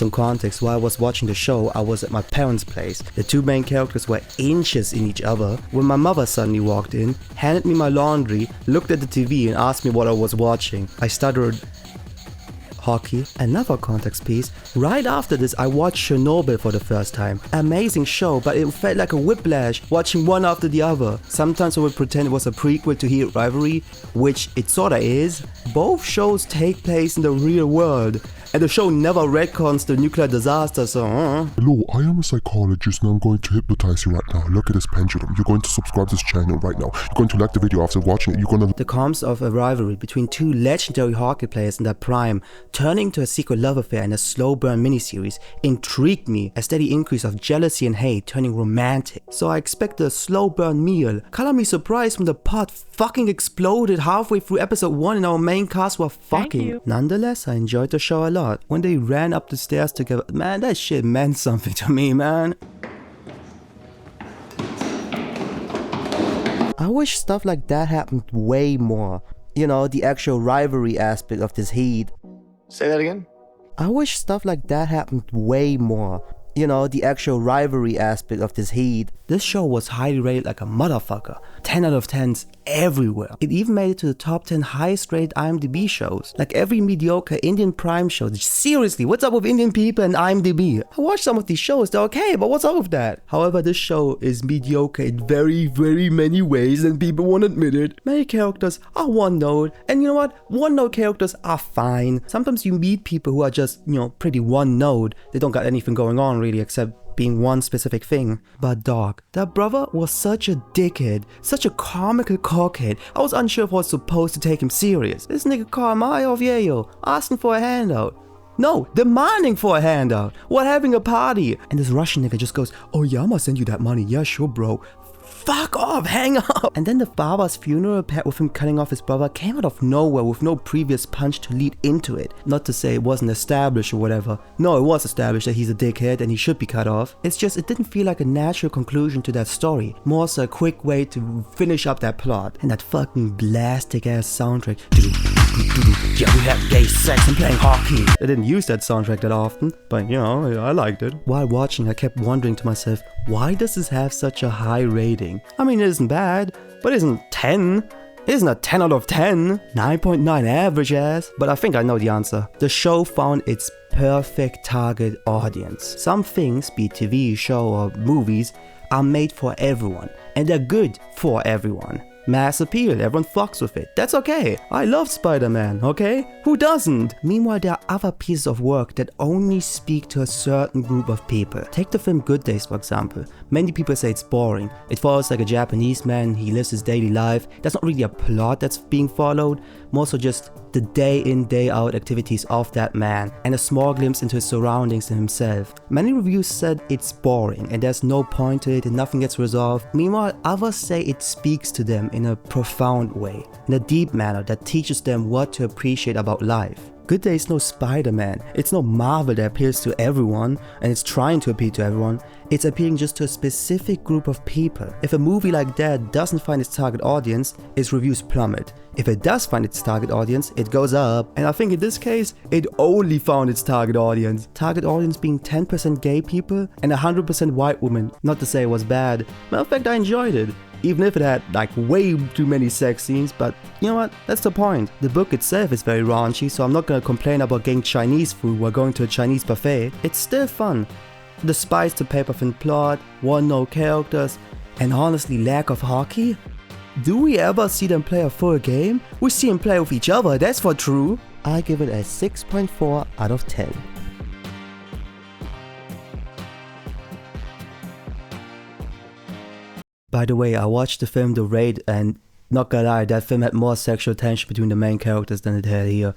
Some context, while I was watching the show, I was at my parents' place. The two main characters were inches in each other when my mother suddenly walked in, handed me my laundry, looked at the TV and asked me what I was watching. I stuttered, hockey. Another context piece. Right after this, I watched Chernobyl for the first time. Amazing show, but it felt like a whiplash watching one after the other. Sometimes I would pretend it was a prequel to Rivalry, which it sorta is. Both shows take place in the real world, and the show never retcons the nuclear disaster, so Hello, I am a psychologist and I'm going to hypnotize you right now. Look at this pendulum. You're going to subscribe to this channel right now. You're going to like the video after watching it. You're going to... The comms of a rivalry between two legendary hockey players in their prime turning to a secret love affair in a slow burn miniseries intrigued me. A steady increase of jealousy and hate turning romantic. So I expected a slow burn meal. Color me surprised when the pot fucking exploded halfway through episode 1 and our main cast were fucking. Nonetheless, I enjoyed the show a lot. When they ran up the stairs together, man, that shit meant something to me, man. I wish stuff like that happened way more. You know, the actual rivalry aspect of this heat. Say that again? I wish stuff like that happened way more. You know, the actual rivalry aspect of this heat. This show was highly rated like a motherfucker. 10 out of 10s everywhere. It even made it to the top 10 highest rated IMDb shows. Like every mediocre Indian Prime show. Seriously, what's up with Indian people and IMDb? I watched some of these shows, they're okay, but what's up with that? However, this show is mediocre in very, very many ways and people won't admit it. Many characters are one note, and you know what? One note characters are fine. Sometimes you meet people who are just, you know, pretty one note. They don't got anything going on really except being one specific thing. But dog, that brother was such a dickhead, such a comical cockhead. I was unsure if I was supposed to take him serious. This nigga called my off yayo, asking for a handout. No, demanding for a handout while having a party. And this Russian nigga just goes, oh yeah, I'ma send you that money. Yeah, sure, bro. Fuck off, hang up. And then the father's funeral paired with him cutting off his brother came out of nowhere with no previous punch to lead into it. Not to say it wasn't established or whatever. No, it was established that he's a dickhead and he should be cut off. It's just it didn't feel like a natural conclusion to that story. More so a quick way to finish up that plot. And that fucking blastic ass soundtrack. Yeah, we have gay sex and playing hockey. I didn't use that soundtrack that often, but you know, I liked it. While watching, I kept wondering to myself, why does this have such a high rating? I mean, it isn't bad, but it isn't 10. It isn't a 10 out of 10. 9.9 average ass. But I think I know the answer. The show found its perfect target audience. Some things, be it TV, show, or movies, are made for everyone. And they're good for everyone. Mass appeal, everyone fucks with it. That's okay. I love Spider-Man, okay? Who doesn't? Meanwhile, there are other pieces of work that only speak to a certain group of people. Take the film Good Days, for example. Many people say it's boring. It follows like a Japanese man, he lives his daily life. There's not really a plot that's being followed, more so just the day in, day out activities of that man and a small glimpse into his surroundings and himself. Many reviews said it's boring and there's no point to it and nothing gets resolved. Meanwhile, others say it speaks to them in a profound way, in a deep manner that teaches them what to appreciate about life. Good Day is no Spider-Man, it's no Marvel that appeals to everyone and it's trying to appeal to everyone. It's appealing just to a specific group of people. If a movie like that doesn't find its target audience, its reviews plummet. If it does find its target audience, it goes up. And I think in this case, it only found its target audience. Target audience being 10% gay people and 100% white women. Not to say it was bad. Matter of fact, I enjoyed it. Even if it had like way too many sex scenes, but you know what, that's the point. The book itself is very raunchy, so I'm not gonna complain about getting Chinese food while going to a Chinese buffet. It's still fun. Despite the paper-thin plot, one-note characters, and honestly lack of hockey, do we ever see them play a full game? We see them play with each other, that's for true. I give it a 6.4 out of 10. By the way, I watched the film The Raid and not gonna lie, that film had more sexual tension between the main characters than it had here.